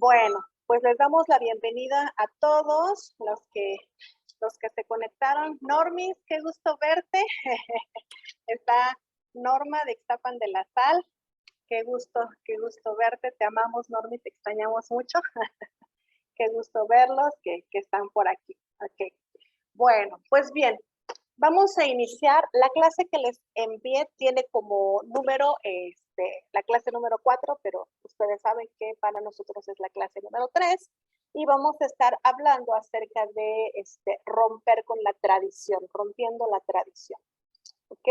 Bueno, pues les damos la bienvenida a todos los que se conectaron. Normis, qué gusto verte. Está Norma de Ixtapan de la Sal. Qué gusto verte. Te amamos, Normis, te extrañamos mucho. Qué gusto verlos que están por aquí. Okay. Bueno, pues bien, vamos a iniciar. La clase que les envié tiene como número, la clase número 4, pero ustedes saben que para nosotros es la clase número 3. Y vamos a estar hablando acerca de romper con la tradición, rompiendo la tradición. ¿Ok?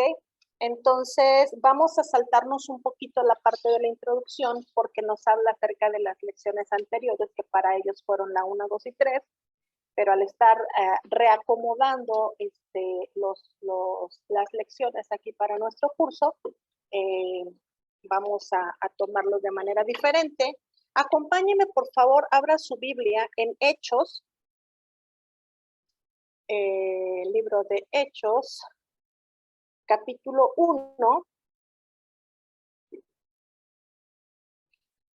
Entonces, vamos a saltarnos un poquito la parte de la introducción porque nos habla acerca de las lecciones anteriores, que para ellos fueron la 1, 2 y 3. Pero al estar reacomodando las lecciones aquí para nuestro curso, vamos a tomarlo de manera diferente. Acompáñeme, por favor, abra su Biblia en Hechos, libro de Hechos, capítulo 1,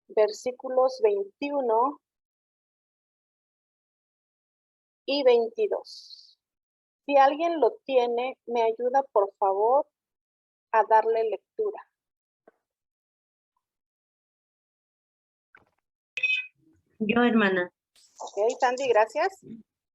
versículos 21 y 22. Si alguien lo tiene, me ayuda, por favor, a darle lectura. Yo, hermana. Ok, Sandy, gracias.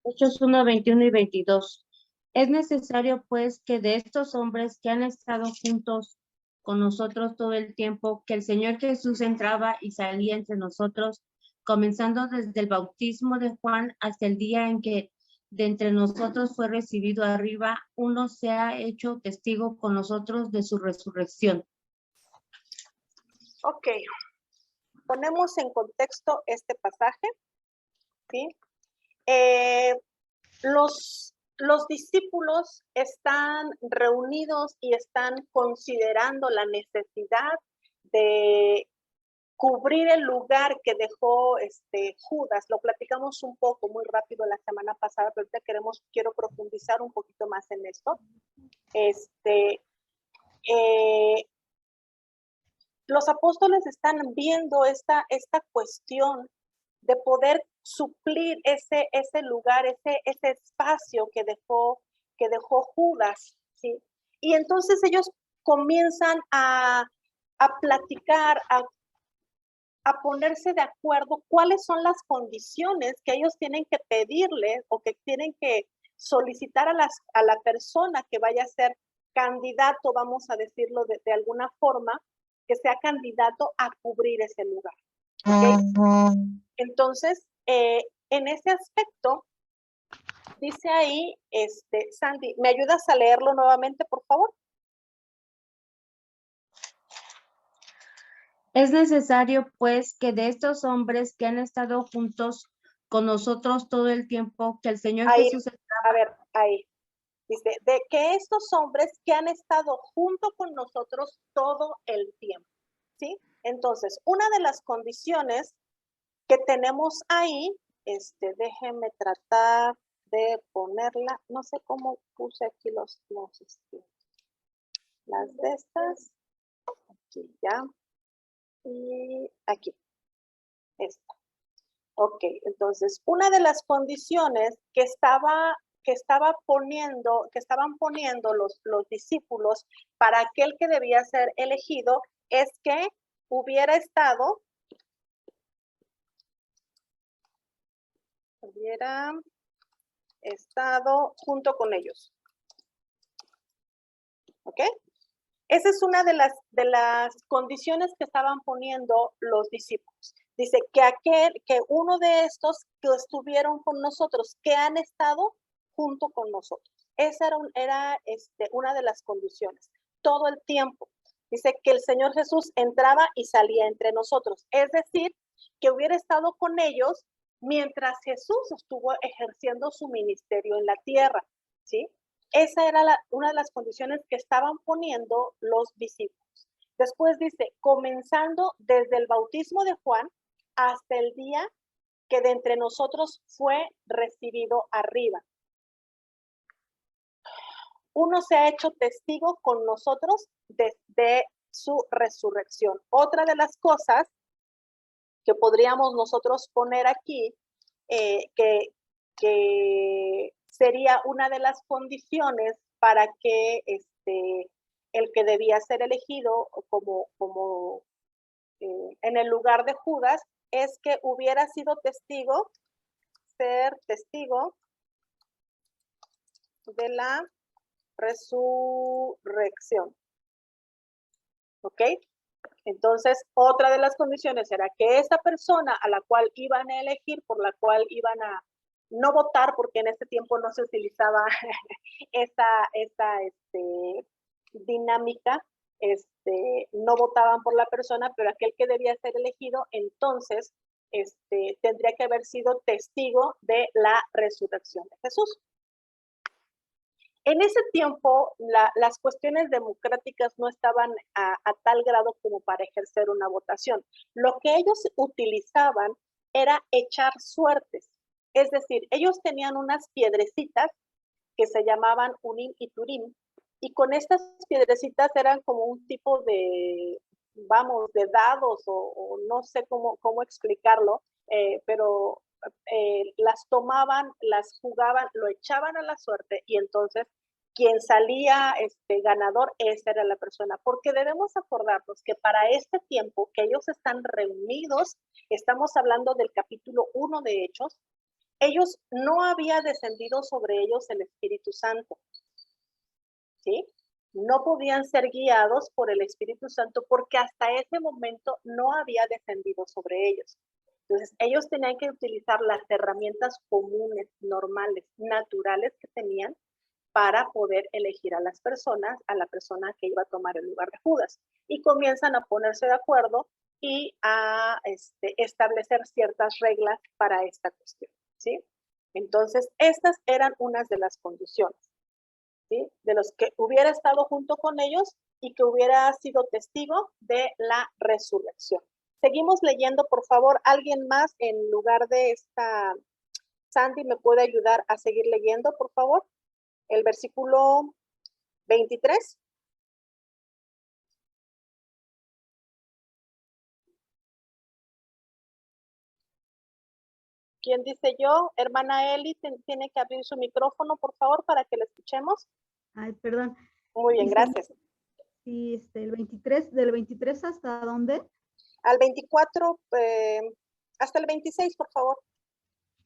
Hechos 1, 21 y 22. Es necesario, pues, que de estos hombres que han estado juntos con nosotros todo el tiempo, que el Señor Jesús entraba y salía entre nosotros, comenzando desde el bautismo de Juan hasta el día en que de entre nosotros fue recibido arriba, uno se ha hecho testigo con nosotros de su resurrección. Ok, ponemos en contexto este pasaje, ¿sí? Los discípulos están reunidos y están considerando la necesidad de cubrir el lugar que dejó Judas. Lo platicamos un poco muy rápido la semana pasada, pero ahorita quiero profundizar un poquito más en esto. Los apóstoles están viendo esta cuestión de poder suplir ese lugar, ese espacio que dejó Judas, ¿sí? Y entonces ellos comienzan a platicar, a ponerse de acuerdo cuáles son las condiciones que ellos tienen que pedirle o que tienen que solicitar a la persona que vaya a ser candidato, vamos a decirlo de alguna forma, que sea candidato a cubrir ese lugar. ¿Okay? Entonces, en ese aspecto, dice ahí, Sandy, ¿me ayudas a leerlo nuevamente, por favor? Es necesario, pues, que de estos hombres que han estado juntos con nosotros todo el tiempo, que el Señor ahí, Jesús... A ver, ahí. Dice, de que estos hombres que han estado junto con nosotros todo el tiempo, ¿sí? Entonces, una de las condiciones que tenemos ahí, déjenme tratar de ponerla, no sé cómo puse aquí las de estas, aquí ya, y aquí, esta. Ok, entonces, una de las condiciones que estaban poniendo los discípulos para aquel que debía ser elegido es que hubiera estado junto con ellos. ¿Ok? Esa es una de las condiciones que estaban poniendo los discípulos. Dice que uno de estos que estuvieron con nosotros, que han estado junto con nosotros. Esa era una de las condiciones. Todo el tiempo. Dice que el Señor Jesús entraba y salía entre nosotros. Es decir, que hubiera estado con ellos mientras Jesús estuvo ejerciendo su ministerio en la tierra. ¿Sí? Esa era una de las condiciones que estaban poniendo los discípulos. Después dice, comenzando desde el bautismo de Juan hasta el día que de entre nosotros fue recibido arriba. Uno se ha hecho testigo con nosotros de su resurrección. Otra de las cosas que podríamos nosotros poner aquí, que sería una de las condiciones para que el que debía ser elegido como en el lugar de Judas es que hubiera sido testigo, ser testigo de la resurrección. ¿Ok? Entonces, otra de las condiciones era que esa persona a la cual iban a elegir, por la cual iban a no votar, porque en ese tiempo no se utilizaba esa dinámica, no votaban por la persona, pero aquel que debía ser elegido, entonces, tendría que haber sido testigo de la resurrección de Jesús. En ese tiempo, las cuestiones democráticas no estaban a tal grado como para ejercer una votación. Lo que ellos utilizaban era echar suertes. Es decir, ellos tenían unas piedrecitas que se llamaban Urim y Turim, y con estas piedrecitas eran como un tipo de, vamos, de dados, o no sé cómo explicarlo, pero las tomaban, las jugaban, lo echaban a la suerte, y entonces quien salía ganador, esa era la persona. Porque debemos acordarnos que para este tiempo que ellos están reunidos, estamos hablando del capítulo 1 de Hechos, ellos no había descendido sobre ellos el Espíritu Santo, ¿sí? No podían ser guiados por el Espíritu Santo porque hasta ese momento no había descendido sobre ellos. Entonces, ellos tenían que utilizar las herramientas comunes, normales, naturales que tenían para poder elegir a las personas, a la persona que iba a tomar el lugar de Judas. Y comienzan a ponerse de acuerdo y a establecer ciertas reglas para esta cuestión, ¿sí? Entonces, estas eran unas de las condiciones, ¿sí? De los que hubiera estado junto con ellos y que hubiera sido testigo de la resurrección. Seguimos leyendo, por favor. ¿Alguien más en lugar de esta? Sandy, ¿me puede ayudar a seguir leyendo, por favor? El versículo 23. ¿Quién dice yo? Hermana Eli, tiene que abrir su micrófono, por favor, para que la escuchemos. Ay, perdón. Muy bien, gracias. Sí, el 23, ¿del 23 hasta dónde? Al 24, hasta el 26, por favor.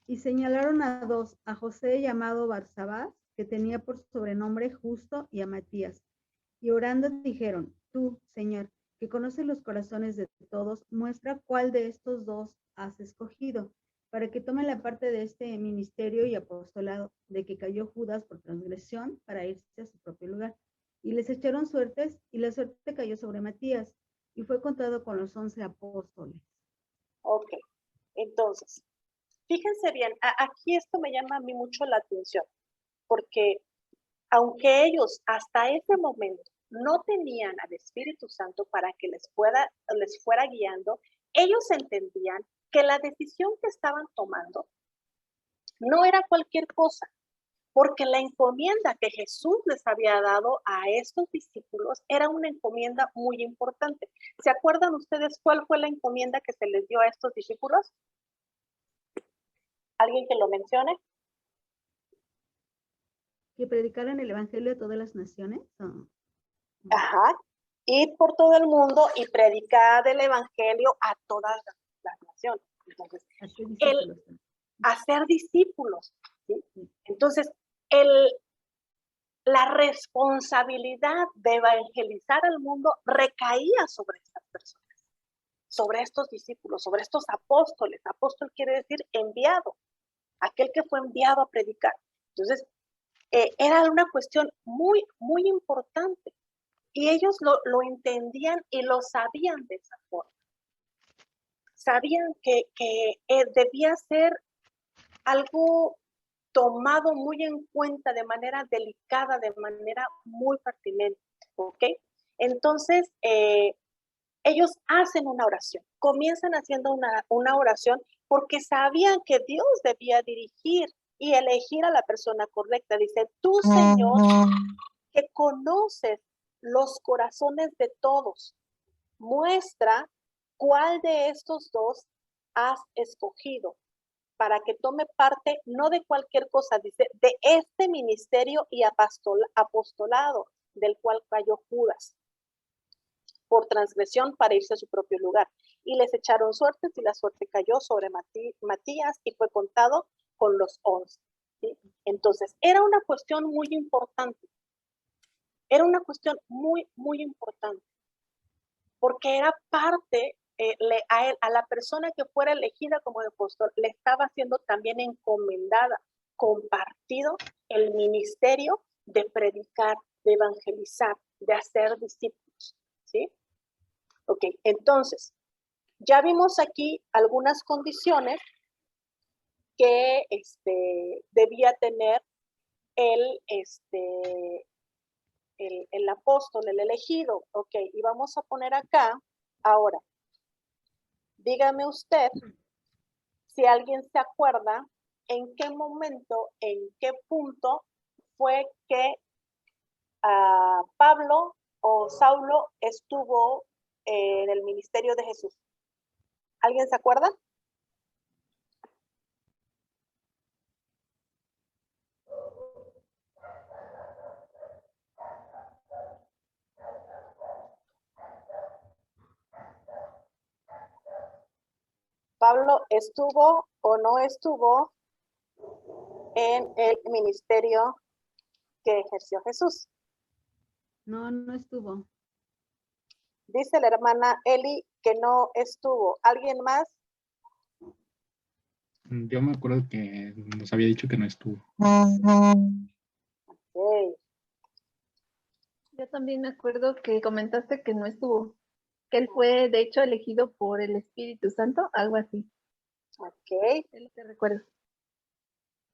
Y señalaron a dos, a José llamado Barsabás, que tenía por sobrenombre Justo, y a Matías. Y orando dijeron, tú, Señor, que conoces los corazones de todos, muestra cuál de estos dos has escogido, para que tome la parte de este ministerio y apostolado, de que cayó Judas por transgresión para irse a su propio lugar. Y les echaron suertes, y la suerte cayó sobre Matías, y fue contado con los 11 apóstoles. Ok, entonces, fíjense bien, aquí esto me llama a mí mucho la atención, porque aunque ellos hasta ese momento no tenían al Espíritu Santo para que les fuera guiando, ellos entendían que la decisión que estaban tomando no era cualquier cosa, porque la encomienda que Jesús les había dado a estos discípulos era una encomienda muy importante. ¿Se acuerdan ustedes cuál fue la encomienda que se les dio a estos discípulos? ¿Alguien que lo mencione? ¿Que predicaran el evangelio a todas las naciones? Ajá. Ir por todo el mundo y predicar el evangelio a todas las naciones. Entonces, hacer discípulos. ¿Sí? Entonces, la responsabilidad de evangelizar al mundo recaía sobre estas personas, sobre estos discípulos, sobre estos apóstoles. Apóstol quiere decir enviado, aquel que fue enviado a predicar. Entonces, era una cuestión muy, muy importante. Y ellos lo entendían y lo sabían de esa forma. Sabían que debía ser algo tomado muy en cuenta de manera delicada, de manera muy pertinente, ¿ok? Entonces, ellos hacen una oración, comienzan haciendo una oración porque sabían que Dios debía dirigir y elegir a la persona correcta. Dice, tú, Señor, que conoces los corazones de todos, muestra cuál de estos dos has escogido para que tome parte, no de cualquier cosa, dice, de este ministerio y apostolado del cual cayó Judas por transgresión para irse a su propio lugar. Y les echaron suertes y la suerte cayó sobre Matías y fue contado con los 11. ¿Sí? Entonces, era una cuestión muy importante. Era una cuestión muy, muy importante. Porque era parte, a la persona que fuera elegida como apóstol, le estaba siendo también encomendada, compartido el ministerio de predicar, de evangelizar, de hacer discípulos. ¿Sí? Ok, entonces, ya vimos aquí algunas condiciones que debía tener el apóstol, el elegido. Ok, y vamos a poner acá, ahora, dígame usted si alguien se acuerda en qué momento, en qué punto fue que Pablo o Saulo estuvo en el ministerio de Jesús. ¿Alguien se acuerda? Pablo estuvo o no estuvo en el ministerio que ejerció Jesús. No, no estuvo. Dice la hermana Eli que no estuvo. ¿Alguien más? Yo me acuerdo que nos había dicho que no estuvo. Okay. Yo también me acuerdo que comentaste que no estuvo, que él fue de hecho elegido por el Espíritu Santo, algo así. Ok. Es lo que recuerdo.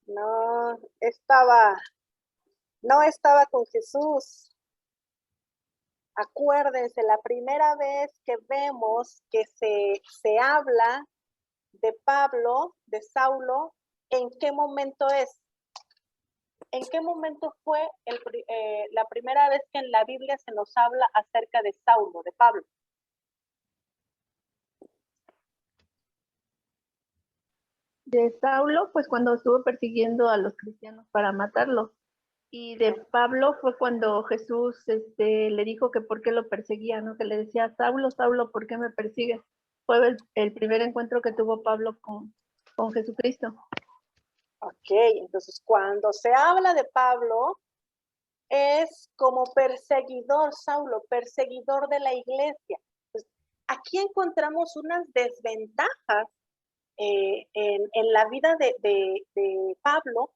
No estaba con Jesús. Acuérdense, la primera vez que vemos que se habla de Pablo, de Saulo, ¿en qué momento es? ¿En qué momento fue la primera vez que en la Biblia se nos habla acerca de Saulo, de Pablo? De Saulo, pues cuando estuvo persiguiendo a los cristianos para matarlos. Y de Pablo fue cuando Jesús le dijo que por qué lo perseguía, ¿no? Que le decía, Saulo, Saulo, ¿por qué me persigues? Fue el primer encuentro que tuvo Pablo con Jesucristo. Ok, entonces cuando se habla de Pablo, es como perseguidor, Saulo, perseguidor de la iglesia. Pues, aquí encontramos unas desventajas en la vida de Pablo,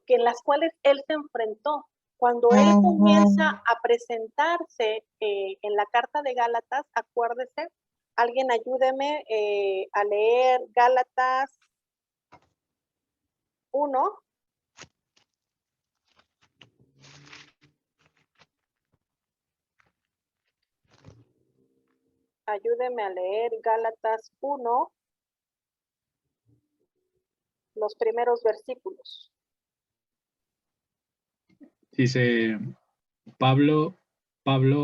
en las cuales él se enfrentó. Cuando él comienza a presentarse en la carta de Gálatas, acuérdese, alguien ayúdeme a leer Gálatas 1. Ayúdeme a leer Gálatas 1, los primeros versículos. Dice Pablo,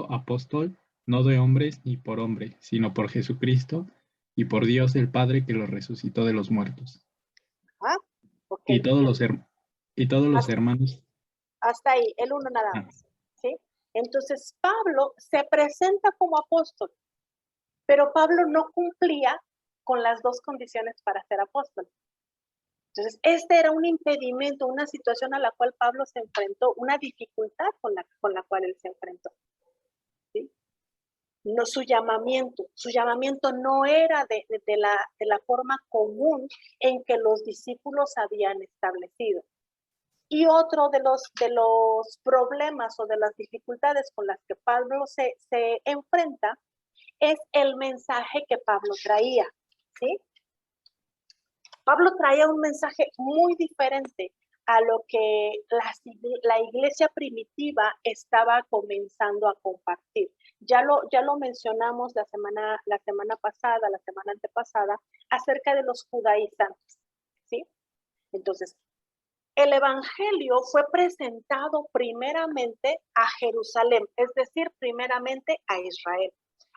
apóstol, no de hombres ni por hombre, sino por Jesucristo y por Dios el Padre que lo resucitó de los muertos. ¿Ah? Okay. Y todos los hermanos. Hasta ahí, el 1 nada más. ¿Sí? Entonces Pablo se presenta como apóstol, pero Pablo no cumplía con las dos condiciones para ser apóstol. Entonces, este era un impedimento, una situación a la cual Pablo se enfrentó, una dificultad con la cual él se enfrentó. ¿Sí? No, su llamamiento no era de la forma común en que los discípulos habían establecido. Y otro de los problemas o de las dificultades con las que Pablo se enfrenta es el mensaje que Pablo traía, ¿sí? Pablo traía un mensaje muy diferente a lo que la iglesia primitiva estaba comenzando a compartir. Ya lo mencionamos la semana pasada, la semana antepasada, acerca de los judaizantes, ¿sí? Entonces, el evangelio fue presentado primeramente a Jerusalén, es decir, primeramente a Israel.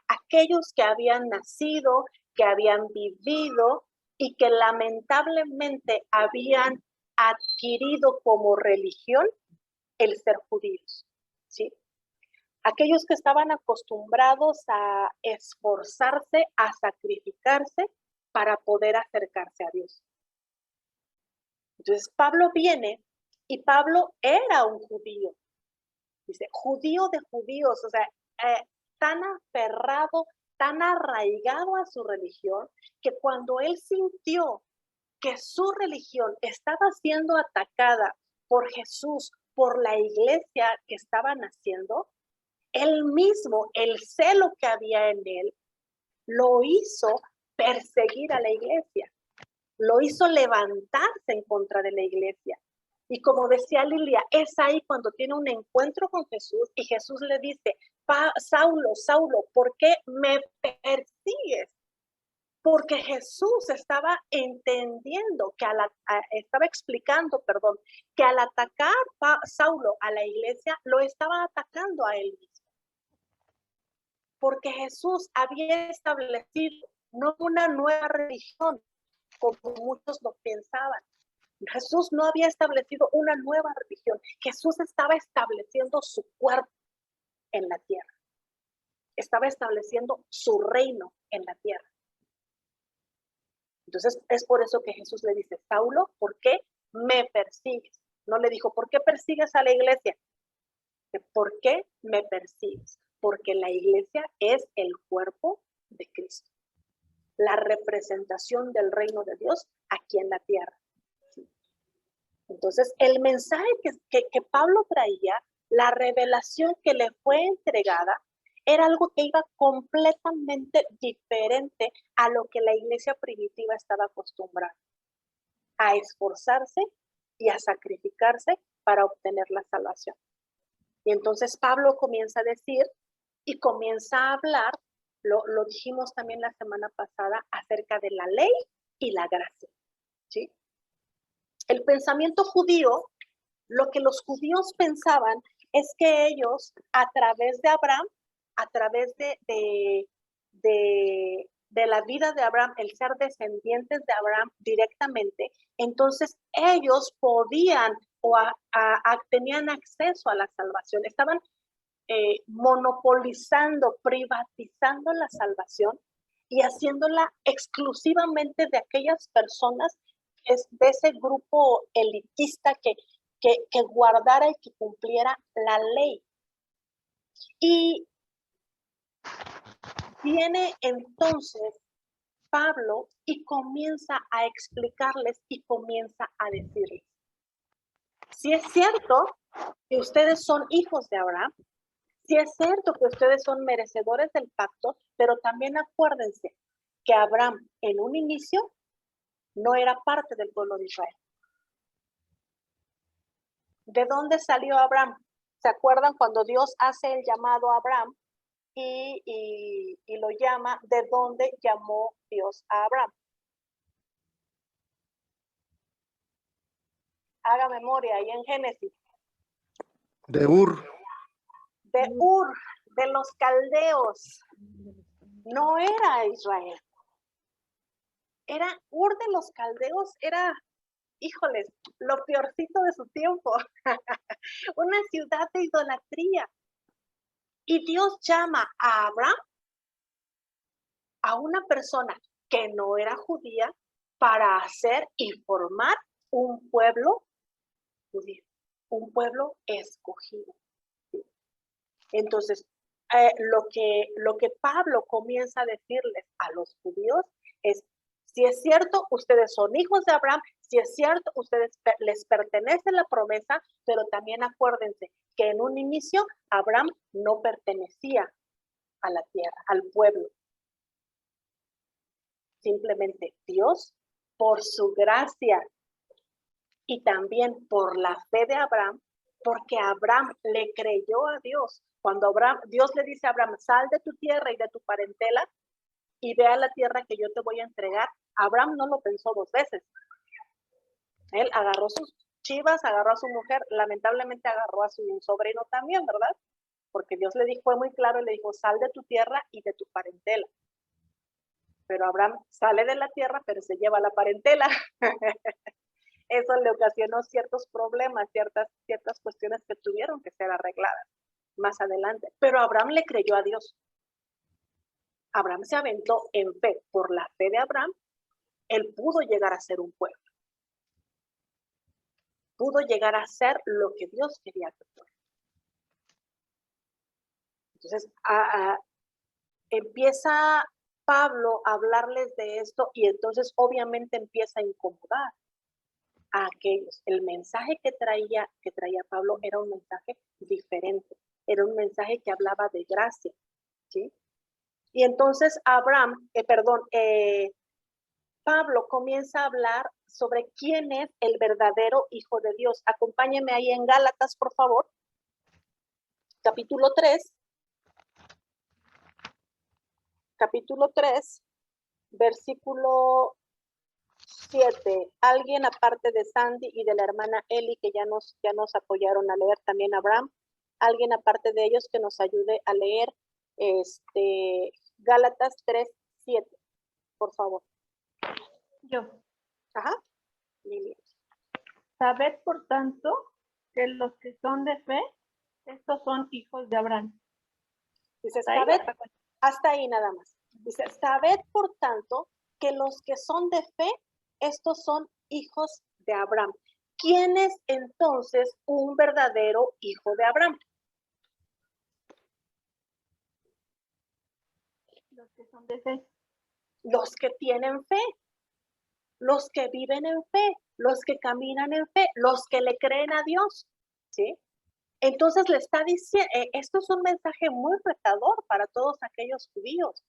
Aquellos que habían nacido, que habían vivido y que lamentablemente habían adquirido como religión el ser judíos, ¿sí? Aquellos que estaban acostumbrados a esforzarse, a sacrificarse para poder acercarse a Dios. Entonces Pablo viene y Pablo era un judío, dice, judío de judíos, o sea, tan aferrado, tan arraigado a su religión, que cuando él sintió que su religión estaba siendo atacada por Jesús, por la iglesia que estaba naciendo, él mismo, el celo que había en él, lo hizo perseguir a la iglesia, lo hizo levantarse en contra de la iglesia. Y como decía Lilia, es ahí cuando tiene un encuentro con Jesús y Jesús le dice, Saulo, Saulo, ¿por qué me persigues? Porque Jesús estaba entendiendo, estaba explicando, que al atacar Saulo a la iglesia, lo estaba atacando a él mismo. Porque Jesús había establecido no una nueva religión, como muchos lo pensaban. Jesús no había establecido una nueva religión. Jesús estaba estableciendo su cuerpo en la tierra. Estaba estableciendo su reino en la tierra. Entonces, es por eso que Jesús le dice, Saulo, ¿por qué me persigues? No le dijo, ¿por qué persigues a la iglesia? ¿Por qué me persigues? Porque la iglesia es el cuerpo de Cristo. La representación del reino de Dios aquí en la tierra. Entonces, el mensaje que Pablo traía, la revelación que le fue entregada, era algo que iba completamente diferente a lo que la iglesia primitiva estaba acostumbrada, a esforzarse y a sacrificarse para obtener la salvación. Y entonces Pablo comienza a decir y comienza a hablar, lo dijimos también la semana pasada, acerca de la ley y la gracia, ¿sí? El pensamiento judío, lo que los judíos pensaban es que ellos, a través de Abraham, a través de la vida de Abraham, el ser descendientes de Abraham directamente, entonces ellos podían o tenían acceso a la salvación. Estaban monopolizando, privatizando la salvación y haciéndola exclusivamente de aquellas personas, de ese grupo elitista que guardara y que cumpliera la ley. Y viene entonces Pablo y comienza a explicarles y comienza a decirles, si es cierto que ustedes son hijos de Abraham, si es cierto que ustedes son merecedores del pacto, pero también acuérdense que Abraham en un inicio no era parte del pueblo de Israel. ¿De dónde salió Abraham? ¿Se acuerdan cuando Dios hace el llamado a Abraham y lo llama? ¿De dónde llamó Dios a Abraham? Haga memoria ahí en Génesis. De Ur. De Ur, de los caldeos. No era Israel. Era Ur de los caldeos, era, híjoles, lo peorcito de su tiempo. Una ciudad de idolatría. Y Dios llama a Abraham, a una persona que no era judía, para hacer y formar un pueblo judío, un pueblo escogido. Entonces, lo que Pablo comienza a decirles a los judíos es, si es cierto, ustedes son hijos de Abraham, si es cierto, ustedes les pertenece la promesa, pero también acuérdense que en un inicio Abraham no pertenecía a la tierra, al pueblo. Simplemente Dios, por su gracia y también por la fe de Abraham, porque Abraham le creyó a Dios. Cuando Dios le dice a Abraham, sal de tu tierra y de tu parentela y ve a la tierra que yo te voy a entregar, Abraham no lo pensó dos veces. Él agarró sus chivas, agarró a su mujer, lamentablemente agarró a su sobrino también, ¿verdad? Porque Dios le dijo, fue muy claro, le dijo, sal de tu tierra y de tu parentela. pero Abraham sale de la tierra, pero se lleva la parentela. Eso le ocasionó ciertos problemas, ciertas cuestiones que tuvieron que ser arregladas más adelante. Pero Abraham le creyó a Dios. Abraham se aventó en fe. Por la fe de Abraham, él pudo llegar a ser un pueblo. Pudo llegar a ser lo que Dios quería que fuera. Entonces, empieza Pablo a hablarles de esto y entonces obviamente empieza a incomodar a aquellos. El mensaje que traía Pablo era un mensaje diferente, era un mensaje que hablaba de gracia, ¿sí? Y entonces Pablo comienza a hablar sobre quién es el verdadero Hijo de Dios. Acompáñenme ahí en Gálatas, por favor. Capítulo 3, versículo 7. Alguien aparte de Sandy y de la hermana Eli, que ya nos apoyaron a leer, también Abraham, alguien aparte de ellos que nos ayude a leer Gálatas 3:7, por favor. Yo. Ajá. Lili. Sabed, por tanto, que los que son de fe, estos son hijos de Abraham. Dice, sabed, hasta ahí nada más. Dice, sabed, por tanto, que los que son de fe, estos son hijos de Abraham. ¿Quién es entonces un verdadero hijo de Abraham? Los que son de fe. Los que tienen fe, los que viven en fe, los que caminan en fe, los que le creen a Dios, ¿sí? Entonces le está diciendo, esto es un mensaje muy retador para todos aquellos judíos,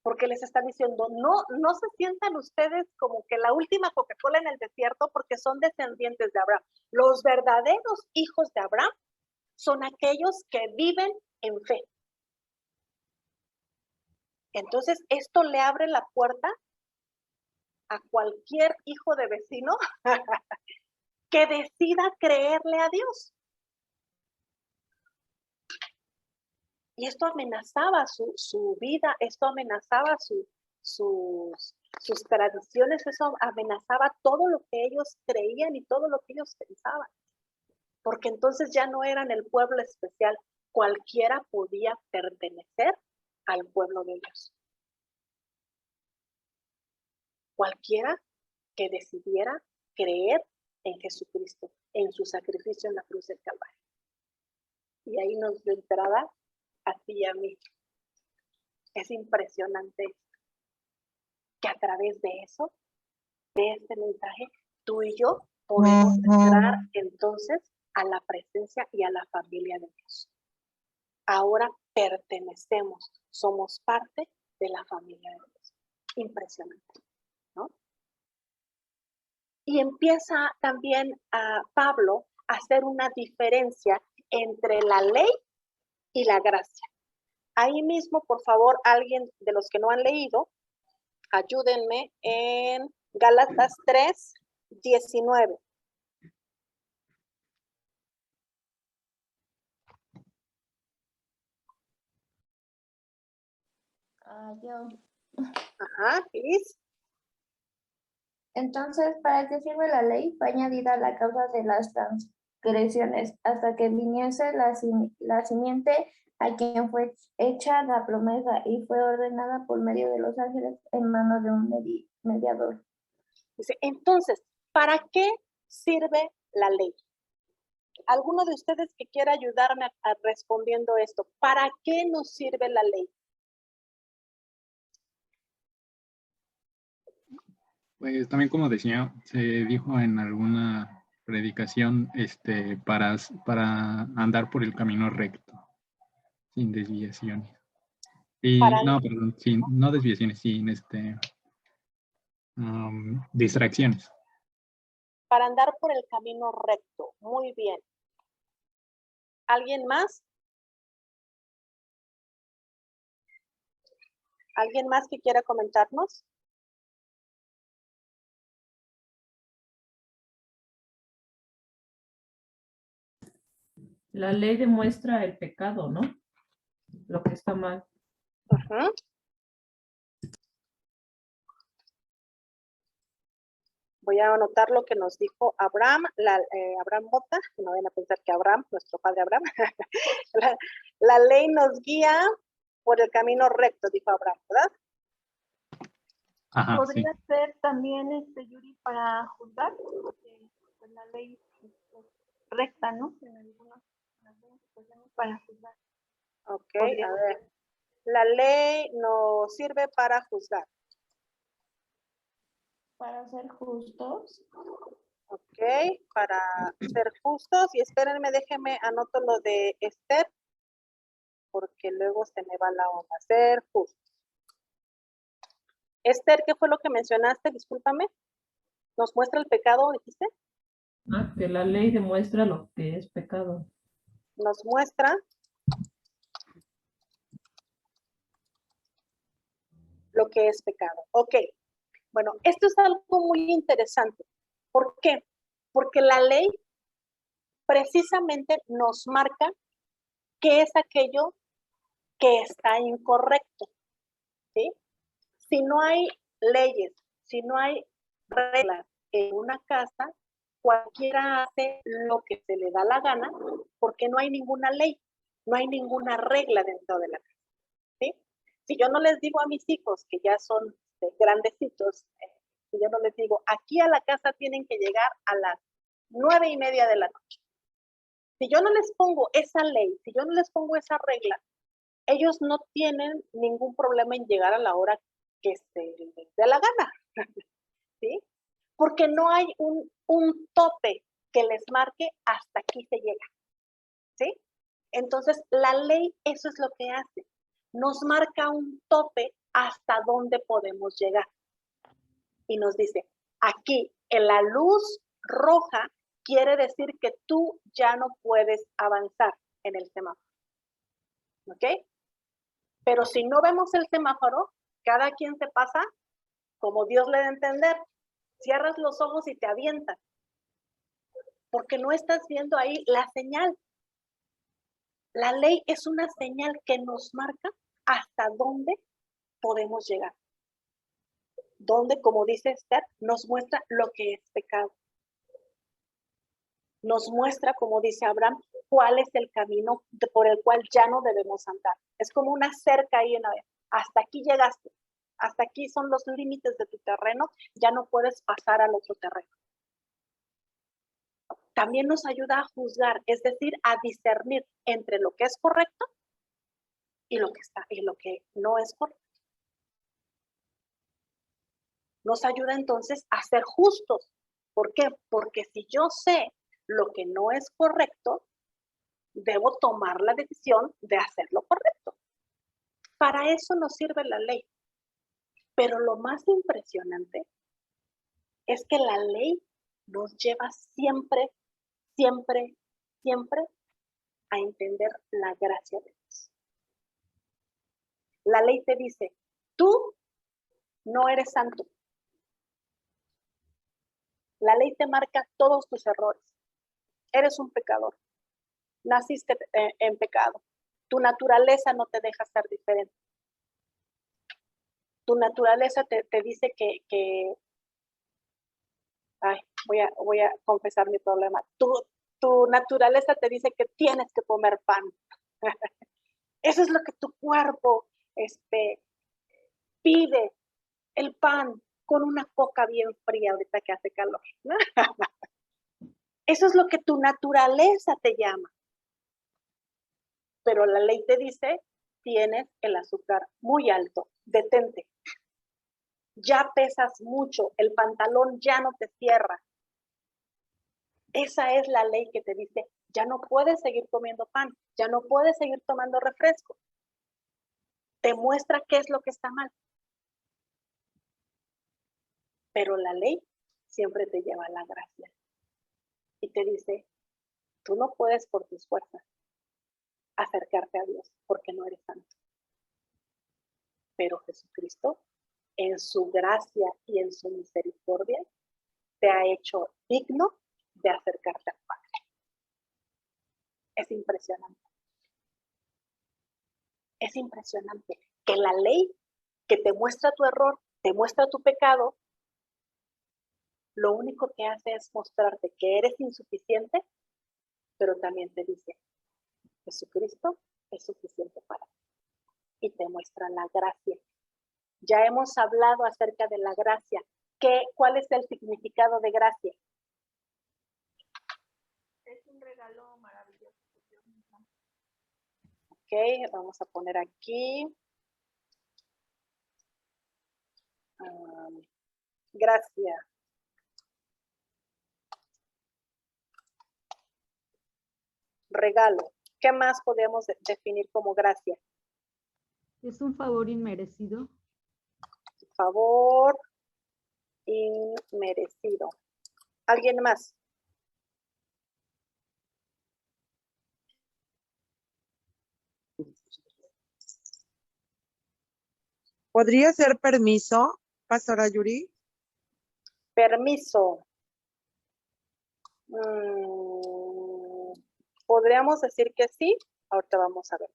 porque les está diciendo, no se sientan ustedes como que la última Coca-Cola en el desierto porque son descendientes de Abraham. Los verdaderos hijos de Abraham son aquellos que viven en fe. Entonces, esto le abre la puerta a cualquier hijo de vecino que decida creerle a Dios. Y esto amenazaba su vida, esto amenazaba sus tradiciones, eso amenazaba todo lo que ellos creían y todo lo que ellos pensaban. Porque entonces ya no eran el pueblo especial, cualquiera podía pertenecer al pueblo de Dios. Cualquiera que decidiera creer en Jesucristo, en su sacrificio en la cruz del Calvario. Y ahí nos dio entrada a ti y a mí. Es impresionante que a través de eso, de este mensaje, tú y yo podemos entrar entonces a la presencia y a la familia de Dios. Ahora pertenecemos, somos parte de la familia de Dios. Impresionante, ¿no? Y empieza también a Pablo a hacer una diferencia entre la ley y la gracia. Ahí mismo, por favor, alguien de los que no han leído, ayúdenme en Gálatas 3:19. Yo. Ajá, Liz. Entonces, ¿para qué sirve la ley? Fue añadida a la causa de las transgresiones, hasta que viniese la simiente a quien fue hecha la promesa y fue ordenada por medio de los ángeles en manos de un mediador. Dice, entonces, ¿para qué sirve la ley? ¿Alguno de ustedes que quiera ayudarme a respondiendo esto? ¿Para qué nos sirve la ley? Pues también, como decía, se dijo en alguna predicación, para andar por el camino recto, sin desviaciones. Y no desviaciones, sin distracciones. Para andar por el camino recto. Muy bien. ¿Alguien más? ¿Alguien más que quiera comentarnos? La ley demuestra el pecado, ¿no? Lo que está mal. Uh-huh. Voy a anotar lo que nos dijo Abraham, Abraham Mota, no vayan a pensar que Abraham, nuestro padre Abraham. la ley nos guía por el camino recto, dijo Abraham, ¿verdad? Ajá, sí. Podría ser también, Yuri, para juzgar, porque pues, la ley es recta, ¿no? En algunas situaciones para juzgar. Ok, a ver. La ley nos sirve para juzgar. Para ser justos. Ok, para ser justos. Y espérenme, déjenme, anoto lo de Esther, porque luego se me va la onda. Ser justos. Esther, ¿qué fue lo que mencionaste? Discúlpame. ¿Nos muestra el pecado, dijiste? Ah, que la ley demuestra lo que es pecado. Nos muestra lo que es pecado. Ok, bueno, esto es algo muy interesante. ¿Por qué? Porque la ley precisamente nos marca qué es aquello que está incorrecto, ¿sí? Si no hay leyes, si no hay reglas en una casa, cualquiera hace lo que se le da la gana porque no hay ninguna ley, no hay ninguna regla dentro de la casa, ¿sí? Si yo no les digo a mis hijos, que ya son grandecitos, si yo no les digo, aquí a la casa tienen que llegar a las 9:30 de la noche. Si yo no les pongo esa ley, si yo no les pongo esa regla, ellos no tienen ningún problema en llegar a la hora que se les dé la gana, ¿sí? Porque no hay un tope que les marque hasta aquí se llega, ¿sí? Entonces, la ley eso es lo que hace, nos marca un tope hasta dónde podemos llegar. Y nos dice, aquí en la luz roja quiere decir que tú ya no puedes avanzar en el semáforo, ¿ok? Pero si no vemos el semáforo, cada quien se pasa como Dios le da a entender. Cierras los ojos y te avientas, porque no estás viendo ahí la señal. La ley es una señal que nos marca hasta dónde podemos llegar. Donde, como dice Esther, nos muestra lo que es pecado. Nos muestra, como dice Abraham, cuál es el camino por el cual ya no debemos andar. Es como una cerca ahí en la vez. Hasta aquí llegaste. Hasta aquí son los límites de tu terreno. Ya no puedes pasar al otro terreno. También nos ayuda a juzgar, es decir, a discernir entre lo que es correcto y lo que no es correcto. Nos ayuda entonces a ser justos. ¿Por qué? Porque si yo sé lo que no es correcto, debo tomar la decisión de hacer lo correcto. Para eso nos sirve la ley. Pero lo más impresionante es que la ley nos lleva siempre, siempre, siempre a entender la gracia de Dios. La ley te dice, tú no eres santo. La ley te marca todos tus errores. Eres un pecador. Naciste en pecado. Tu naturaleza no te deja ser diferente. Tu naturaleza te dice que ay, voy a confesar mi problema. Tu naturaleza te dice que tienes que comer pan. Eso es lo que tu cuerpo pide, el pan con una coca bien fría ahorita que hace calor. Eso es lo que tu naturaleza te llama. Pero la ley te dice, tienes el azúcar muy alto, detente. Ya pesas mucho, el pantalón ya no te cierra. Esa es la ley que te dice, ya no puedes seguir comiendo pan, ya no puedes seguir tomando refresco. Te muestra qué es lo que está mal. Pero la ley siempre te lleva a la gracia. Y te dice, tú no puedes por tus fuerzas acercarte a Dios porque no eres santo. Pero Jesucristo, en su gracia y en su misericordia, te ha hecho digno de acercarte al Padre. Es impresionante. Es impresionante que la ley que te muestra tu error, te muestra tu pecado, lo único que hace es mostrarte que eres insuficiente, pero también te dice, Jesucristo es suficiente para ti. Y te muestra la gracia. Ya hemos hablado acerca de la gracia. ¿Cuál es el significado de gracia? Es un regalo maravilloso. Ok, vamos a poner aquí. Gracia. Regalo. ¿Qué más podemos definir como gracia? ¿Es un favor inmerecido? Favor inmerecido. ¿Alguien más? ¿Podría ser permiso, Pastora Yuri? Permiso. Podríamos decir que sí. Ahorita vamos a ver.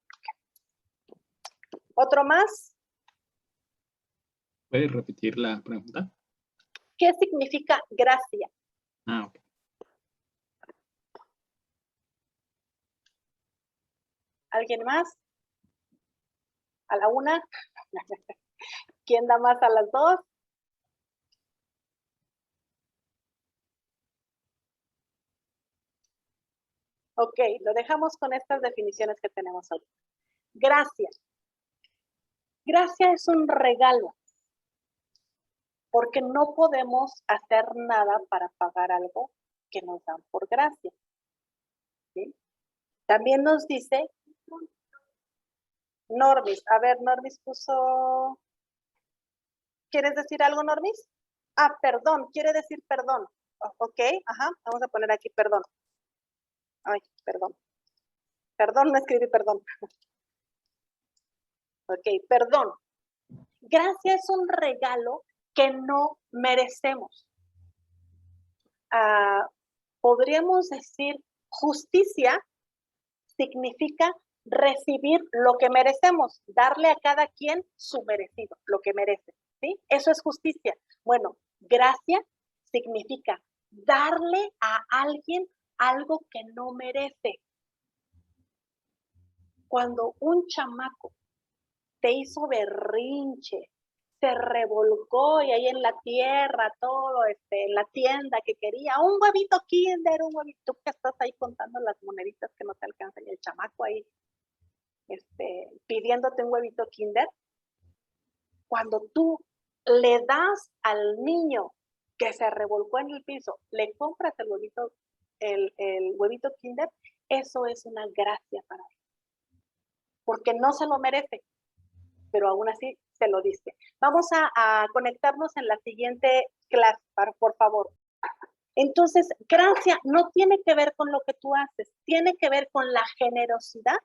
¿Otro más? ¿Puedes repetir la pregunta? ¿Qué significa gracia? Ok. ¿Alguien más? ¿A la una? ¿Quién da más a las dos? Ok, lo dejamos con estas definiciones que tenemos hoy. Gracia. Gracia es un regalo, porque no podemos hacer nada para pagar algo que nos dan por gracia. ¿Sí? También nos dice, Normis, a ver, Normis puso, ¿quieres decir algo, Normis? Ah, perdón, quiere decir perdón. Ok, ajá, vamos a poner aquí perdón. Ay, perdón. Perdón, no escribí perdón. Ok, perdón. Gracia es un regalo que no merecemos. Podríamos decir justicia significa recibir lo que merecemos, darle a cada quien su merecido, lo que merece, ¿sí? Eso es justicia. Bueno, gracia significa darle a alguien algo que no merece. Cuando un chamaco te hizo berrinche, se revolcó y ahí en la tierra, todo, en la tienda que quería, un huevito Kinder, un huevito, tú que estás ahí contando las moneditas que no te alcanzan y el chamaco ahí, pidiéndote un huevito Kinder, cuando tú le das al niño que se revolcó en el piso, le compras el huevito Kinder, eso es una gracia para él, porque no se lo merece, pero aún así se lo diste. Vamos a conectarnos en la siguiente clase, por favor. Entonces, gracia no tiene que ver con lo que tú haces, tiene que ver con la generosidad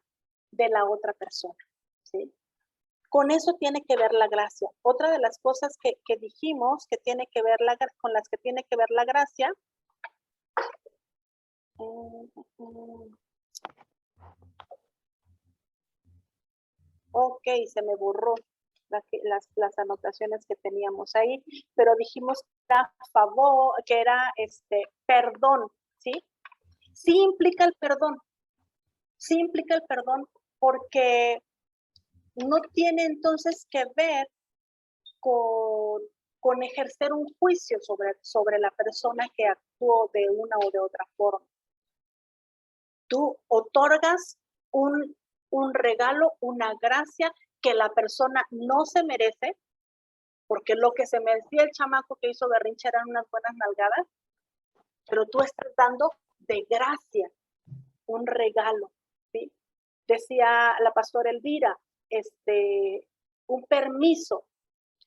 de la otra persona, ¿sí? Con eso tiene que ver la gracia. Otra de las cosas que dijimos que tiene que ver con las que tiene que ver la gracia. Ok, se me borró las anotaciones que teníamos ahí, pero dijimos que era favor, que era perdón, ¿sí? Sí implica el perdón. Sí implica el perdón porque no tiene entonces que ver con ejercer un juicio sobre la persona que actuó de una o de otra forma. Tú otorgas un regalo, una gracia que la persona no se merece, porque lo que se merecía el chamaco que hizo berrinche eran unas buenas nalgadas, pero tú estás dando de gracia un regalo, ¿sí? Decía la pastora Elvira, un permiso.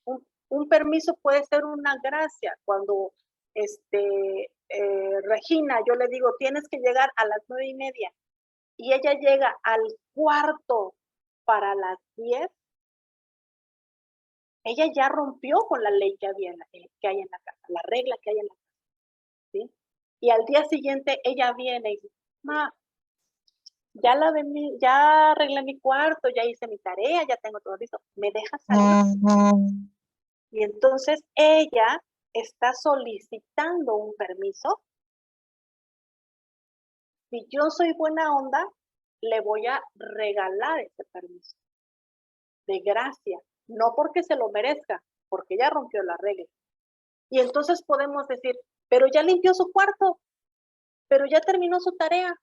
Un permiso puede ser una gracia. Cuando Regina, yo le digo, tienes que llegar a las 9:30 y ella llega al cuarto para las 10, ella ya rompió con la ley que hay en la casa, la regla que hay en la casa, ¿sí? Y al día siguiente ella viene y dice, ma, ya arreglé mi cuarto, ya hice mi tarea, ya tengo todo listo, ¿me dejas salir? Y entonces ella está solicitando un permiso, si yo soy buena onda, le voy a regalar ese permiso de gracia, no porque se lo merezca, porque ya rompió la regla. Y entonces podemos decir, pero ya limpió su cuarto, pero ya terminó su tarea,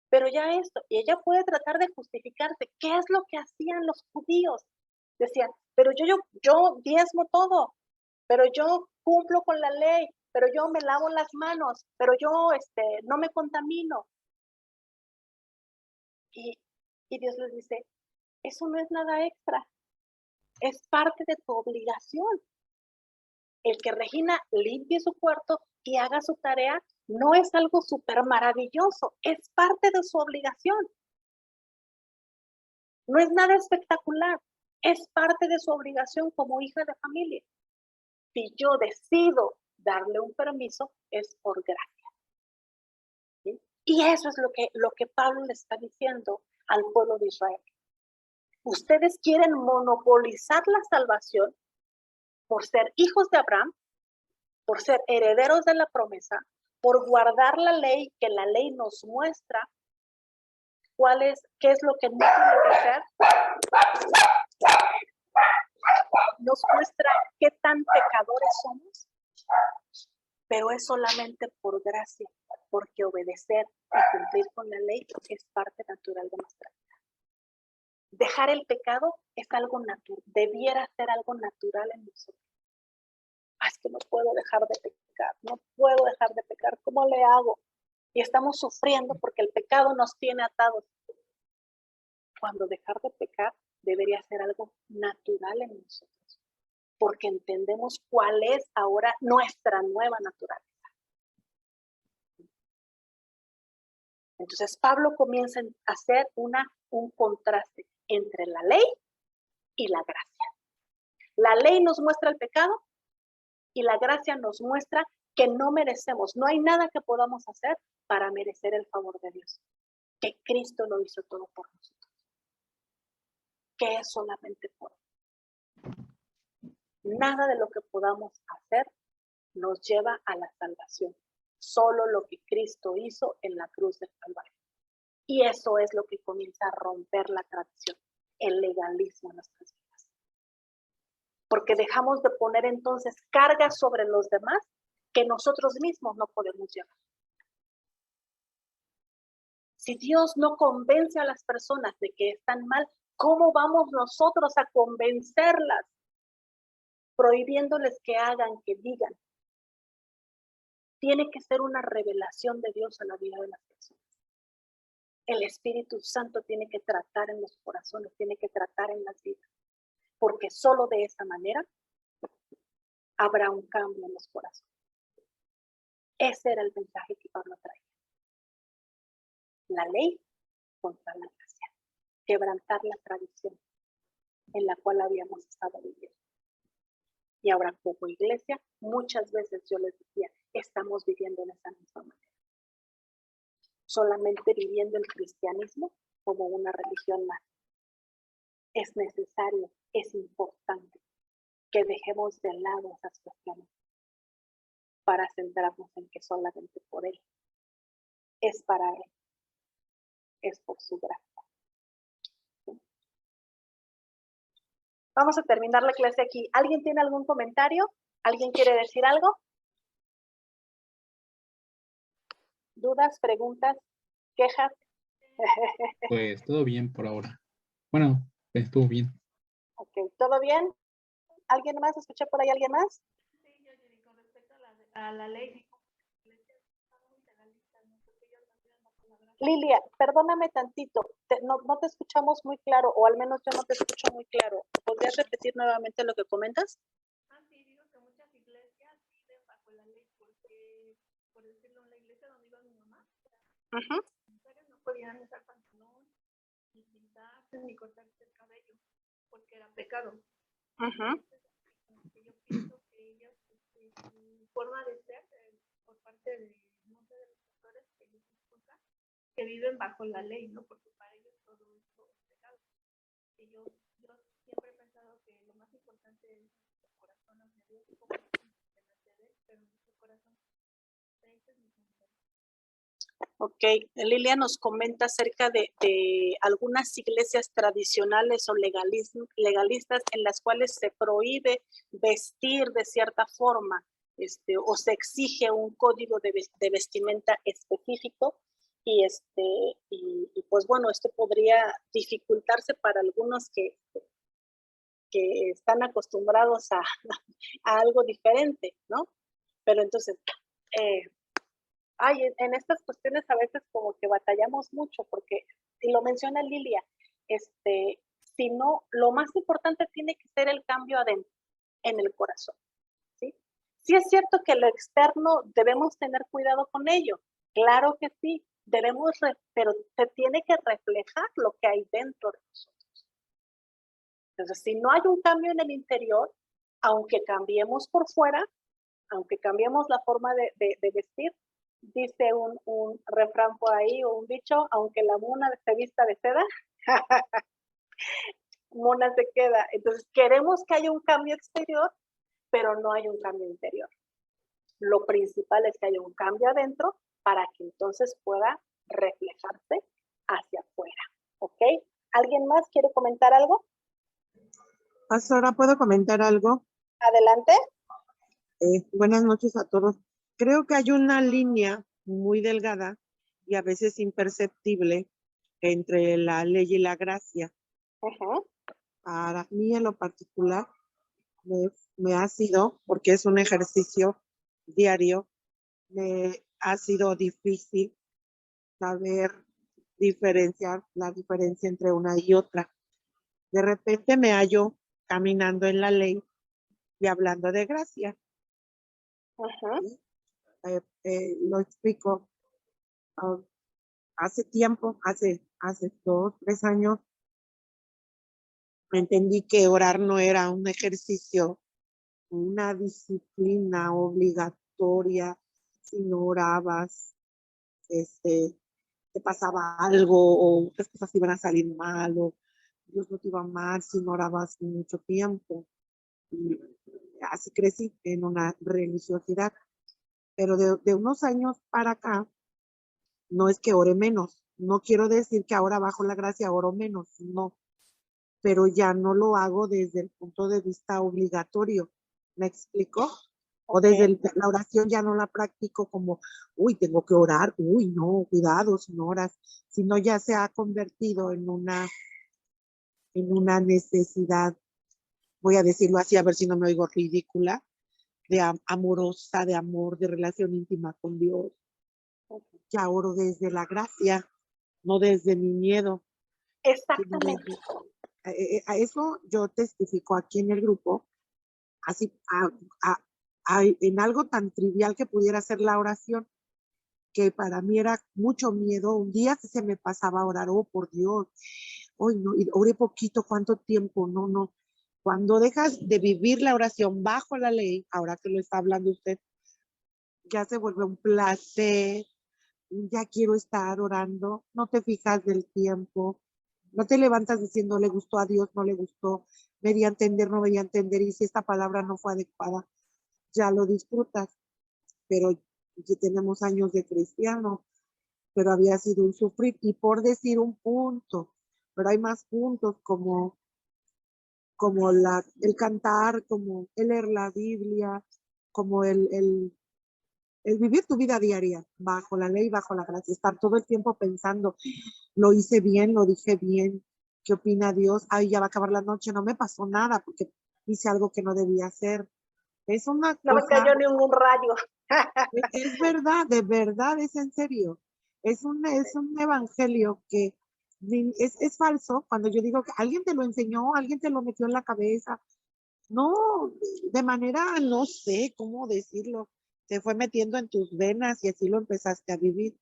pero ya esto. Y ella puede tratar de justificarse. ¿Qué es lo que hacían los judíos? Decían, pero yo diezmo todo, pero yo cumplo con la ley, pero yo me lavo las manos, pero yo no me contamino. Y Dios les dice, eso no es nada extra, es parte de tu obligación. El que Regina limpie su cuarto y haga su tarea no es algo súper maravilloso, es parte de su obligación. No es nada espectacular, es parte de su obligación como hija de familia. Si yo decido darle un permiso, es por gracia. ¿Sí? Y eso es lo que Pablo le está diciendo al pueblo de Israel. Ustedes quieren monopolizar la salvación por ser hijos de Abraham, por ser herederos de la promesa, por guardar la ley, que la ley nos muestra qué es lo que no tiene que hacer, nos muestra qué tan pecadores somos, pero es solamente por gracia, porque obedecer y cumplir con la ley es parte natural de nuestra vida. Dejar el pecado es algo natural, debiera ser algo natural en nosotros. Es que no puedo dejar de pecar, no puedo dejar de pecar, ¿cómo le hago? Y estamos sufriendo porque el pecado nos tiene atados. Cuando dejar de pecar debería ser algo natural en nosotros, porque entendemos cuál es ahora nuestra nueva naturaleza. Entonces Pablo comienza a hacer un contraste entre la ley y la gracia. La ley nos muestra el pecado y la gracia nos muestra que no merecemos, no hay nada que podamos hacer para merecer el favor de Dios, que Cristo lo hizo todo por nosotros, que es solamente por Él. Nada de lo que podamos hacer nos lleva a la salvación, solo lo que Cristo hizo en la cruz del Calvario. Y eso es lo que comienza a romper la tradición, el legalismo en nuestras vidas. Porque dejamos de poner entonces cargas sobre los demás que nosotros mismos no podemos llevar. Si Dios no convence a las personas de que están mal, ¿cómo vamos nosotros a convencerlas? Prohibiéndoles que hagan, que digan. Tiene que ser una revelación de Dios a la vida de las personas. El Espíritu Santo tiene que tratar en los corazones, tiene que tratar en las vidas. Porque solo de esa manera habrá un cambio en los corazones. Ese era el mensaje que Pablo traía. La ley contra la gracia. Quebrantar la tradición en la cual habíamos estado viviendo. Y ahora como iglesia, muchas veces yo les decía, estamos viviendo en esa misma manera. Solamente viviendo el cristianismo como una religión más. Es necesario, es importante que dejemos de lado esas cuestiones para centrarnos en que solamente por Él, es para Él, es por su gracia. ¿Sí? Vamos a terminar la clase aquí. ¿Alguien tiene algún comentario? ¿Alguien quiere decir algo? ¿Dudas, preguntas, quejas? Pues todo bien por ahora. Bueno, estuvo bien. Ok, ¿todo bien? ¿Alguien más? ¿Escuché por ahí alguien más? Sí, yo con respecto a la ley. Lilia, perdóname tantito, no te escuchamos muy claro, o al menos yo no te escucho muy claro. ¿Podrías repetir nuevamente lo que comentas? Sí, digo que muchas iglesias viven bajo la ley porque, por decirlo, en la iglesia donde iba mi mamá, las mujeres no podían usar pantalón, ni pintarse, ni cortarse el cabello, porque era pecado. Entonces, yo pienso que ellas, su forma de ser, por parte de muchos de los pastores que ellos escuchan, que viven bajo la ley, ¿no? Porque para ellos todo esto es pecado. Y yo siempre he pensado que lo más importante es el corazón hacia Dios, cómo Ok, Lilia nos comenta acerca de algunas iglesias tradicionales o legalistas en las cuales se prohíbe vestir de cierta forma, o se exige un código de vestimenta específico y, pues bueno, esto podría dificultarse para algunos que están acostumbrados a algo diferente, ¿no? Pero entonces, en estas cuestiones a veces como que batallamos mucho porque, y lo menciona Lilia, si no, lo más importante tiene que ser el cambio adentro, en el corazón, ¿sí? Sí es cierto que lo externo debemos tener cuidado con ello, claro que sí, pero se tiene que reflejar lo que hay dentro de nosotros. Entonces, si no hay un cambio en el interior, aunque cambiemos por fuera, aunque cambiemos la forma de vestir, dice un refrán por ahí o un dicho, aunque la mona se vista de seda, mona se queda. Entonces queremos que haya un cambio exterior, pero no hay un cambio interior. Lo principal es que haya un cambio adentro para que entonces pueda reflejarse hacia afuera. ¿Ok? ¿Alguien más quiere comentar algo? Pastora, ¿puedo comentar algo? Adelante. Buenas noches a todos. Creo que hay una línea muy delgada y a veces imperceptible entre la ley y la gracia. Para mí en lo particular me ha sido, porque es un ejercicio diario, me ha sido difícil saber diferenciar la diferencia entre una y otra. De repente me hallo caminando en la ley y hablando de gracia. Lo explico. Hace tiempo, hace 2, 3 años, entendí que orar no era un ejercicio, una disciplina obligatoria. Si no orabas, te pasaba algo o las cosas iban a salir mal o Dios no te iba a amar si no orabas mucho tiempo. Y así crecí en una religiosidad. Pero de unos años para acá, no es que ore menos. No quiero decir que ahora bajo la gracia oro menos, no. Pero ya no lo hago desde el punto de vista obligatorio. ¿Me explico? O desde la oración ya no la practico como, uy, tengo que orar, uy, no, cuidado, si no oras, sino ya se ha convertido en una necesidad, voy a decirlo así, a ver si no me oigo ridícula, de amorosa, de amor, de relación íntima con Dios. Ya oro desde la gracia, no desde mi miedo. Exactamente. A eso yo testifico aquí en el grupo, así en algo tan trivial que pudiera ser la oración, que para mí era mucho miedo. Un día se me pasaba a orar, oh por Dios, hoy no, y oré poquito, ¿cuánto tiempo? No. Cuando dejas de vivir la oración bajo la ley, ahora que lo está hablando usted, ya se vuelve un placer, ya quiero estar orando, no te fijas del tiempo, no te levantas diciendo le gustó a Dios, no le gustó, veía entender, no veía entender, y si esta palabra no fue adecuada, ya lo disfrutas. Pero ya tenemos años de cristiano, pero había sido un sufrir, y por decir un punto, pero hay más puntos como el cantar, como el leer la Biblia, como el vivir tu vida diaria bajo la ley, bajo la gracia, estar todo el tiempo pensando, lo hice bien, lo dije bien, ¿qué opina Dios? Ay, ya va a acabar la noche, no me pasó nada porque hice algo que no debía hacer. Es una cosa. No me cayó ningún rayo. Es verdad, de verdad, es en serio. Es un evangelio que es falso cuando yo digo que alguien te lo enseñó, alguien te lo metió en la cabeza. No, de manera, no sé cómo decirlo, se fue metiendo en tus venas y así lo empezaste a vivir.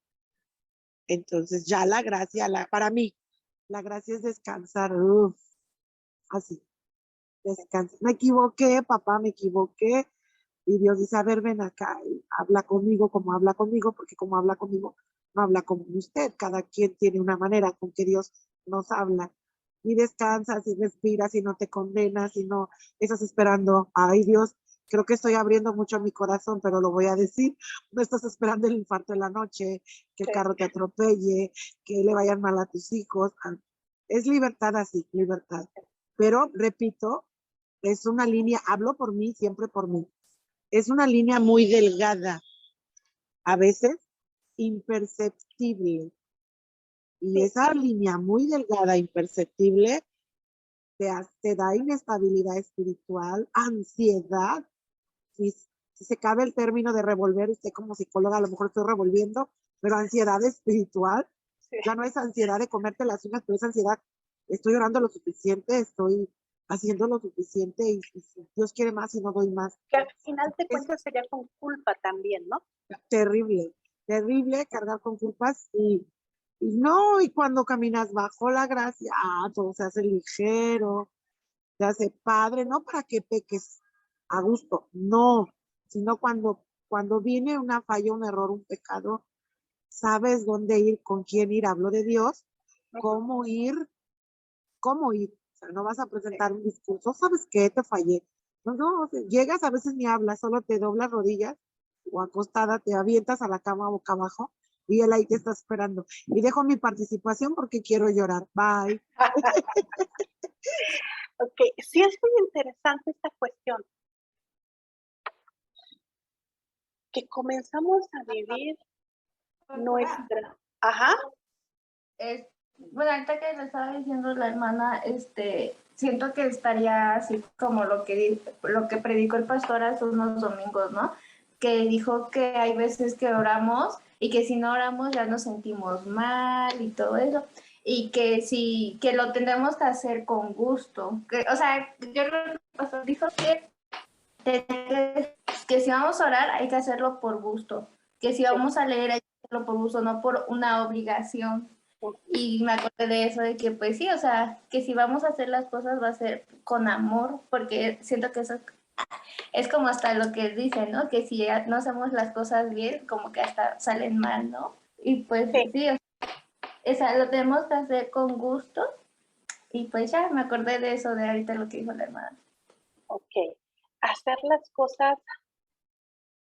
Entonces ya la gracia, para mí, la gracia es descansar. Así, descansa. Me equivoqué, papá, me equivoqué. Y Dios dice, a ver, ven acá, y habla conmigo como habla conmigo, porque como habla conmigo, no habla con usted. Cada quien tiene una manera con que Dios nos habla. Y descansas y respiras y no te condenas y no estás esperando, ay Dios, Creo que estoy abriendo mucho mi corazón, pero lo voy a decir. No estás esperando el infarto en la noche, que el Sí. carro te atropelle, que le vayan mal a tus hijos. Es libertad así, libertad. Pero, repito, es una línea, hablo por mí, siempre por mí. Es una línea muy delgada, a veces imperceptible. Y esa línea muy delgada, imperceptible, te da inestabilidad espiritual, ansiedad. Si se cabe el término de revolver, usted como psicóloga a lo mejor estoy revolviendo, pero ansiedad espiritual, Sí. ya no es ansiedad de comerte las uñas, pero es ansiedad, estoy orando lo suficiente, estoy haciendo lo suficiente y Dios quiere más y no doy más. Que al final de Es cuentas sería con culpa también, ¿no? terrible, terrible cargar con culpas y no, y cuando caminas bajo la gracia, todo se hace ligero, se hace padre, no para que peques a gusto, no, sino cuando viene una falla, un error, un pecado, sabes dónde ir, con quién ir, hablo de Dios, cómo ir, o sea, no vas a presentar un discurso, ¿sabes qué? Te fallé. No, o sea, llegas, a veces ni hablas, solo te doblas rodillas o acostada, te avientas a la cama boca abajo y él ahí te está esperando. Y dejo mi participación porque quiero llorar. Bye. Ok, sí es muy interesante esta cuestión. Que comenzamos a vivir nuestra... Ajá. Bueno, ahorita que le estaba diciendo la hermana, siento que estaría así como lo que predicó el pastor hace unos domingos, ¿no? Que dijo que hay veces que oramos y que si no oramos ya nos sentimos mal y todo eso. Y que sí, que lo tendremos que hacer con gusto. O sea, yo creo que el pastor dijo que si vamos a orar hay que hacerlo por gusto. Que si vamos a leer hay que hacerlo por gusto, no por una obligación. Y me acordé de eso, de que pues sí, o sea, que si vamos a hacer las cosas va a ser con amor, porque siento que eso es como hasta lo que dicen, ¿no? Que si no hacemos las cosas bien, como que hasta salen mal, ¿no? Y pues sí, o sea, lo tenemos que hacer con gusto. Y pues ya me acordé de eso, de ahorita lo que dijo la hermana. Ok, hacer las cosas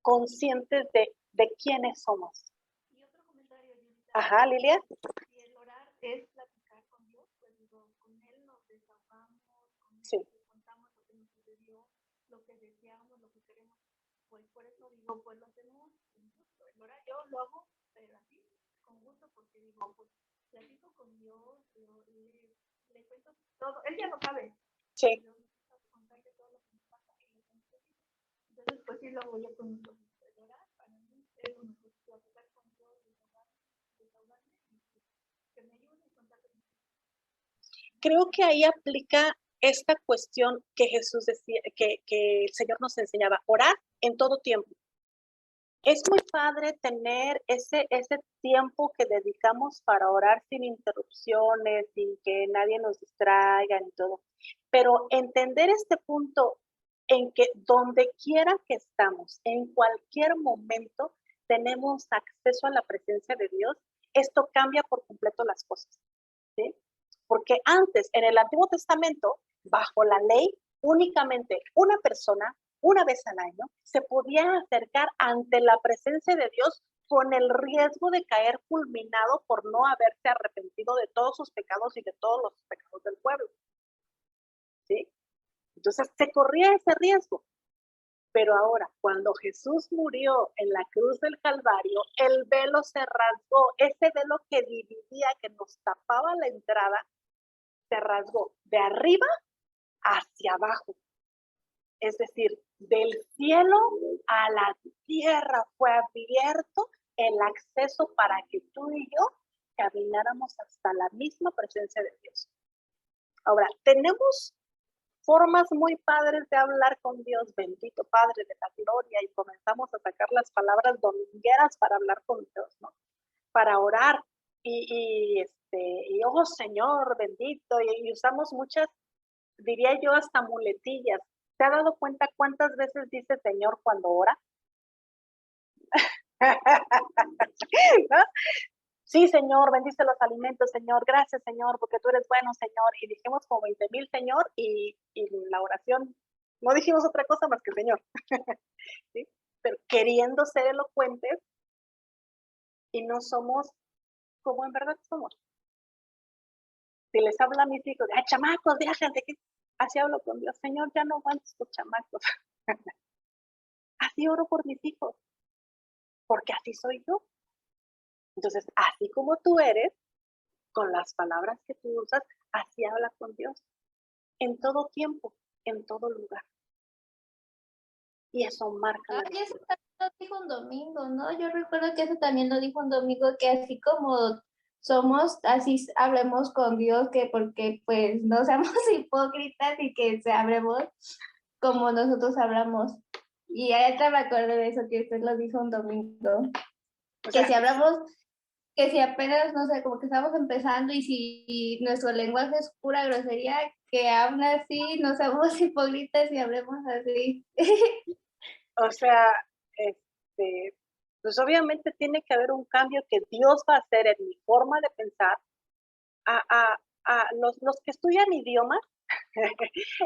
conscientes de quiénes somos. Y otro comentario, Ajá, Lilia. Si el orar es platicar con Dios, pues digo, con Él nos desahogamos, con Él Sí. le contamos lo que nos sucedió, lo que deseamos, lo que queremos. Pues por eso digo, pues lo hacemos con gusto. El orar yo lo hago, pero así, con gusto, porque digo, pues platico con Dios, le cuento todo. Él ya lo sabe. Sí. Yo necesito contarle todo lo que me pasa y lo que necesito. Entonces, pues sí lo hago yo con gusto. El orar para mí es un gusto, platicar con Dios, desahogarme y que me ayude a contarle. Creo que ahí aplica esta cuestión que Jesús decía, que el Señor nos enseñaba, orar en todo tiempo. Es muy padre tener ese tiempo que dedicamos para orar sin interrupciones, sin que nadie nos distraiga y todo. Pero entender este punto en que donde quiera que estamos, en cualquier momento, tenemos acceso a la presencia de Dios, esto cambia por completo las cosas, ¿sí? Porque antes, en el Antiguo Testamento, bajo la ley, únicamente una persona, una vez al año, se podía acercar ante la presencia de Dios con el riesgo de caer fulminado por no haberse arrepentido de todos sus pecados y de todos los pecados del pueblo. ¿Sí? Entonces se corría ese riesgo. Pero ahora, cuando Jesús murió en la cruz del Calvario, el velo se rasgó, ese velo que dividía, que nos tapaba la entrada, se rasgó de arriba hacia abajo. Es decir, del cielo a la tierra fue abierto el acceso para que tú y yo camináramos hasta la misma presencia de Dios. Ahora, tenemos formas muy padres de hablar con Dios, bendito Padre de la gloria, y comenzamos a sacar las palabras domingueras para hablar con Dios, ¿no? Para orar y oh Señor, bendito, y usamos muchas, diría yo, hasta muletillas. ¿Te has dado cuenta cuántas veces dice Señor cuando ora? ¿No? Sí, Señor, bendice los alimentos, Señor. Gracias, Señor, porque tú eres bueno, Señor. Y dijimos como 20,000, Señor, y la oración No dijimos otra cosa más que Señor. ¿Sí? Pero queriendo ser elocuentes y no somos como en verdad somos. Si les hablo a mis hijos, ¡ay, chamacos, déjense! Así hablo con Dios. Señor, ya no aguanto estos chamacos. Así oro por mis hijos, porque así soy yo. Entonces, así como tú eres, con las palabras que tú usas, así habla con Dios. En todo tiempo, en todo lugar. Y eso marca la Ay, eso diferencia. también lo dijo un domingo, ¿no? Yo recuerdo que eso también lo dijo un domingo, que así como somos, así hablemos con Dios, que porque pues no seamos hipócritas y que se hablemos como nosotros hablamos. Y ahorita me acuerdo de eso, que usted lo dijo un domingo. O Que sea, si hablamos, que si apenas, no sé, como que estamos empezando y si nuestro lenguaje es pura grosería, que aún así no seamos hipócritas y hablemos así. o sea, pues obviamente tiene que haber un cambio que Dios va a hacer en mi forma de pensar. A los que estudian idiomas,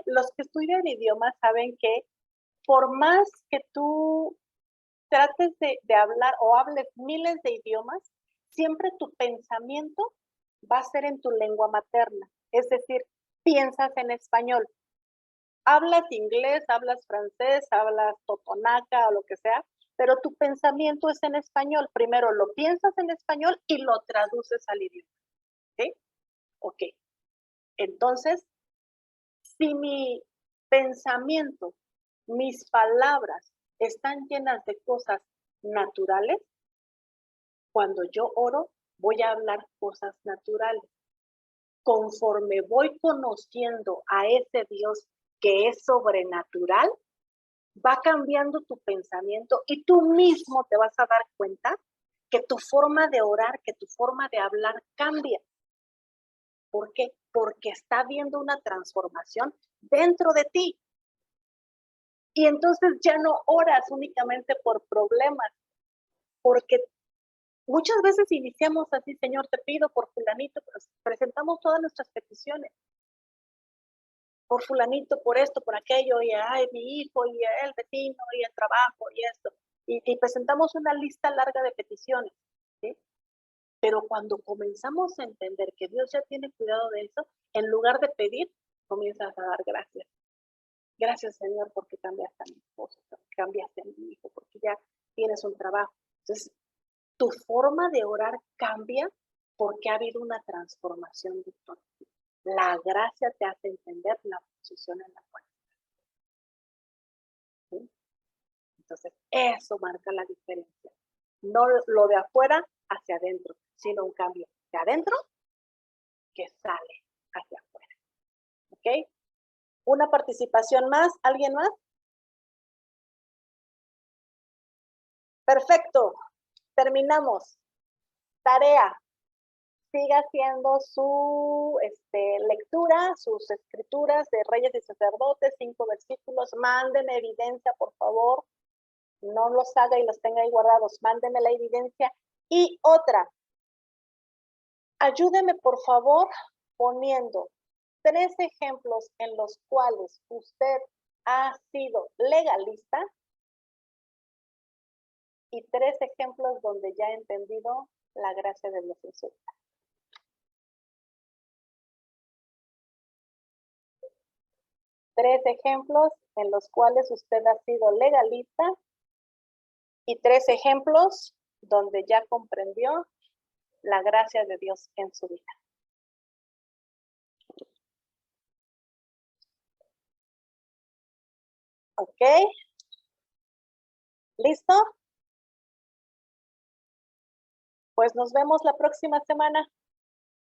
los que estudian idiomas saben que por más que tú trates de hablar o hables miles de idiomas, siempre tu pensamiento va a ser en tu lengua materna. Es decir, piensas en español. Hablas inglés, hablas francés, hablas totonaca o lo que sea, pero tu pensamiento es en español. Primero lo piensas en español y lo traduces al idioma. ¿Ok? Ok. Entonces, si mi pensamiento, mis palabras están llenas de cosas naturales, cuando yo oro, voy a hablar cosas naturales. Conforme voy conociendo a ese Dios que es sobrenatural, va cambiando tu pensamiento y tú mismo te vas a dar cuenta que tu forma de orar, que tu forma de hablar cambia. ¿Por qué? Porque está habiendo una transformación dentro de ti. Y entonces ya no oras únicamente por problemas, porque muchas veces iniciamos así, Señor, te pido por fulanito, presentamos todas nuestras peticiones. Por fulanito, por esto, por aquello, y ay, mi hijo, y el vecino, y el trabajo, y esto. Y presentamos una lista larga de peticiones, ¿sí? Pero cuando comenzamos a entender que Dios ya tiene cuidado de eso, en lugar de pedir, comienzas a dar gracias. Gracias, Señor, porque cambiaste a mi esposo, cambiaste a mi hijo, porque ya tienes un trabajo. Entonces, tu forma de orar cambia porque ha habido una transformación de todo. La gracia te hace entender la posición en la cual estás. ¿Sí? Entonces, eso marca la diferencia. No lo de afuera hacia adentro, sino un cambio de adentro que sale hacia afuera. ¿Ok? Una participación más. ¿Alguien más? Perfecto. Terminamos. Tarea. Siga haciendo su lectura, sus escrituras de Reyes y Sacerdotes, 5 versículos. Mándenme evidencia, por favor. No los haga y los tenga ahí guardados. Mándenme la evidencia. Y otra. Ayúdeme, por favor, poniendo 3 ejemplos en los cuales usted ha sido legalista y 3 ejemplos donde ya ha entendido la gracia de Dios en su vida. Tres ejemplos en los cuales usted ha sido legalista y 3 ejemplos donde ya comprendió la gracia de Dios en su vida. ¿Ok? ¿Listo? Pues nos vemos la próxima semana.